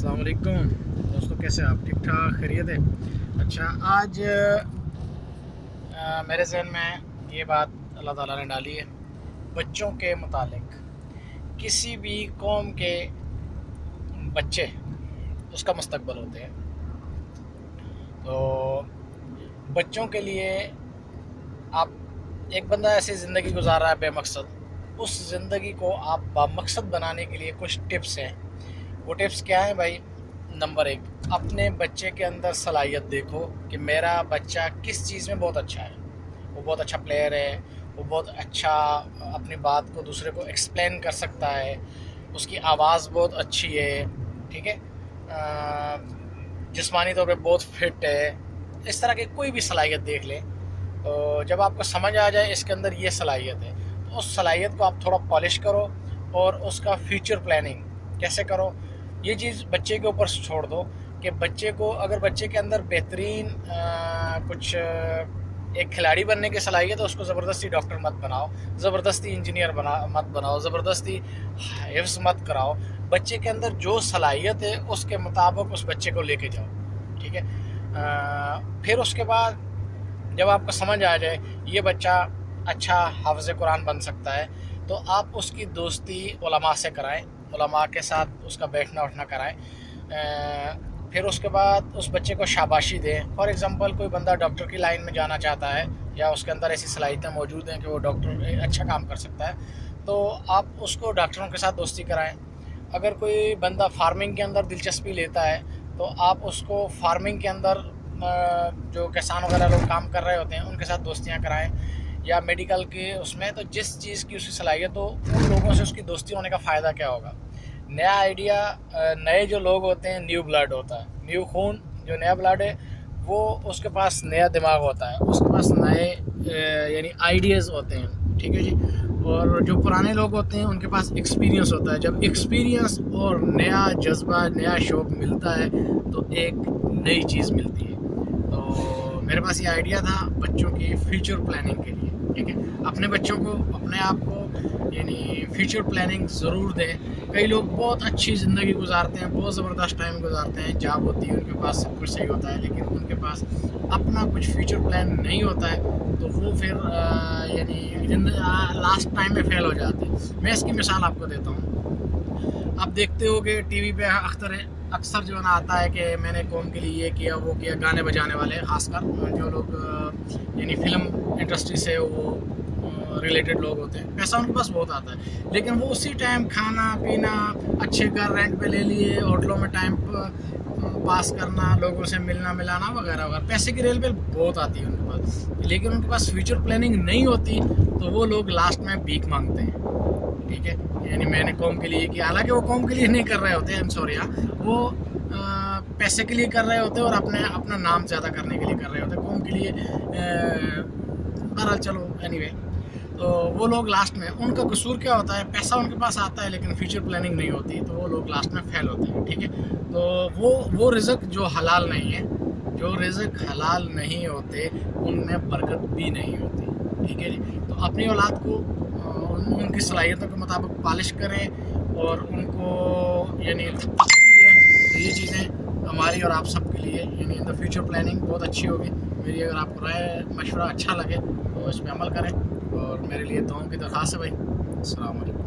السلام علیکم دوستوں، کیسے آپ؟ ٹھیک ٹھاک، خیریت ہے؟ اچھا، آج میرے ذہن میں یہ بات اللہ تعالیٰ نے ڈالی ہے بچوں کے متعلق۔ کسی بھی قوم کے بچے اس کا مستقبل ہوتے ہیں، تو بچوں کے لیے آپ ایک بندہ ایسی زندگی گزار رہا ہے بے مقصد، اس زندگی کو آپ بامقصد بنانے کے لیے کچھ ٹپس ہیں۔ وہ ٹپس کیا ہیں بھائی؟ نمبر 1، اپنے بچے کے اندر صلاحیت دیکھو کہ میرا بچہ کس چیز میں بہت اچھا ہے۔ وہ بہت اچھا پلیئر ہے، وہ بہت اچھا اپنی بات کو دوسرے کو ایکسپلین کر سکتا ہے، اس کی آواز بہت اچھی ہے، ٹھیک ہے، جسمانی طور پہ بہت فٹ ہے۔ اس طرح کی کوئی بھی صلاحیت دیکھ لیں، تو جب آپ کو سمجھ آ جائے اس کے اندر یہ صلاحیت ہے، تو اس صلاحیت کو آپ تھوڑا پالش کرو اور اس کا فیوچر پلاننگ کیسے کرو، یہ چیز بچے کے اوپر چھوڑ دو کہ بچے کو اگر بچے کے اندر بہترین کچھ ایک کھلاڑی بننے کی صلاحیت ہے، اس کو زبردستی ڈاکٹر مت بناؤ، زبردستی انجینئر مت بناؤ، زبردستی حفظ مت کراؤ۔ بچے کے اندر جو صلاحیت ہے اس کے مطابق اس بچے کو لے کے جاؤ، ٹھیک ہے۔ پھر اس کے بعد جب آپ کو سمجھ آ جائے یہ بچہ اچھا حافظ قرآن بن سکتا ہے، تو آپ اس کی دوستی علماء سے کرائیں، علماء کے ساتھ اس کا بیٹھنا اٹھنا کرائیں۔ پھر اس کے بعد اس بچے کو شاباشی دیں۔ فار ایگزامپل کوئی بندہ ڈاکٹر کی لائن میں جانا چاہتا ہے، یا اس کے اندر ایسی صلاحیتیں موجود ہیں کہ وہ ڈاکٹر اچھا کام کر سکتا ہے، تو آپ اس کو ڈاکٹروں کے ساتھ دوستی کرائیں۔ اگر کوئی بندہ فارمنگ کے اندر دلچسپی لیتا ہے، تو آپ اس کو فارمنگ کے اندر جو کسان وغیرہ لوگ کام کر رہے ہوتے ہیں ان کے ساتھ دوستیاں کرائیں، یا میڈیکل کے اس میں، تو جس چیز کی اس کی صلاحیت ہو ان لوگوں سے اس کی دوستی ہونے کا فائدہ کیا ہوگا؟ نیا آئیڈیا، نئے جو لوگ ہوتے ہیں، نیو بلڈ ہوتا ہے، نیو خون، جو نیا بلڈ ہے وہ اس کے پاس نیا دماغ ہوتا ہے، اس کے پاس نئے یعنی آئیڈیاز ہوتے ہیں، ٹھیک ہے جی۔ اور جو پرانے لوگ ہوتے ہیں ان کے پاس ایکسپیرینس ہوتا ہے۔ جب ایکسپیرینس اور نیا جذبہ، نیا شوق ملتا ہے تو ایک نئی چیز ملتی ہے۔ تو میرے پاس یہ آئیڈیا تھا بچوں کی فیوچر پلاننگ کے لیے، ٹھیک ہے۔ اپنے بچوں کو، اپنے آپ کو یعنی فیوچر پلاننگ ضرور دیں۔ کئی لوگ بہت اچھی زندگی گزارتے ہیں، بہت زبردست ٹائم گزارتے ہیں، جاب ہوتی ہے ان کے پاس، سب کچھ صحیح ہوتا ہے، لیکن ان کے پاس اپنا کچھ فیوچر پلان نہیں ہوتا ہے، تو وہ پھر یعنی لاسٹ ٹائم میں فیل ہو جاتے ہیں۔ میں اس کی مثال آپ کو دیتا ہوں۔ آپ دیکھتے ہو کہ ٹی وی پہ اکثر جو ہے نا آتا ہے کہ میں نے قوم کے لیے یہ کیا وہ کیا، گانے بجانے والے، خاص کر جو لوگ یعنی فلم انڈسٹری سے وہ ریلیٹڈ لوگ ہوتے ہیں، پیسہ ان کے پاس بہت آتا ہے، لیکن وہ اسی ٹائم کھانا پینا، اچھے گھر رینٹ پہ لے لیے، ہوٹلوں میں ٹائم پاس کرنا، لوگوں سے ملنا ملانا وغیرہ وغیرہ، پیسے کی ریل پہ بہت آتی ہے ان کے پاس، لیکن ان کے پاس فیوچر پلاننگ نہیں ہوتی، تو وہ لوگ لاسٹ میں بھیک مانگتے ہیں، ٹھیک ہے۔ یعنی میں نے قوم کے لیے کیا، حالانکہ وہ قوم کے لیے نہیں کر رہے ہوتے ہیں، وہ پیسے کے لیے کر رہے ہوتے ہیں اور اپنا نام زیادہ کرنے کے لیے کر رہے ہوتے ہیں، قوم کے لیے بہرحال چلو اینی وے۔ تو وہ لوگ لاسٹ میں، ان کا قصور کیا ہوتا ہے؟ پیسہ ان کے پاس آتا ہے لیکن فیوچر پلاننگ نہیں ہوتی، تو وہ لوگ لاسٹ میں فیل ہوتے ہیں، ٹھیک ہے۔ تو وہ رزق جو حلال نہیں ہے، جو رزق حلال نہیں ہوتے ان میں برکت بھی نہیں ہوتی، ٹھیک ہے جی۔ تو اپنی اولاد کو ان کی صلاحیتوں کے مطابق پالش کریں اور ان کو یعنی دیں، تو یہ چیزیں ہماری اور آپ سب کے لیے یعنی ان دا فیوچر پلاننگ بہت اچھی ہوگی۔ میری اگر آپ کو رائے مشورہ اچھا لگے تو اس پہ عمل کریں، اور میرے لیے دعاؤں کی درخواست ہے بھائی۔ السلام علیکم۔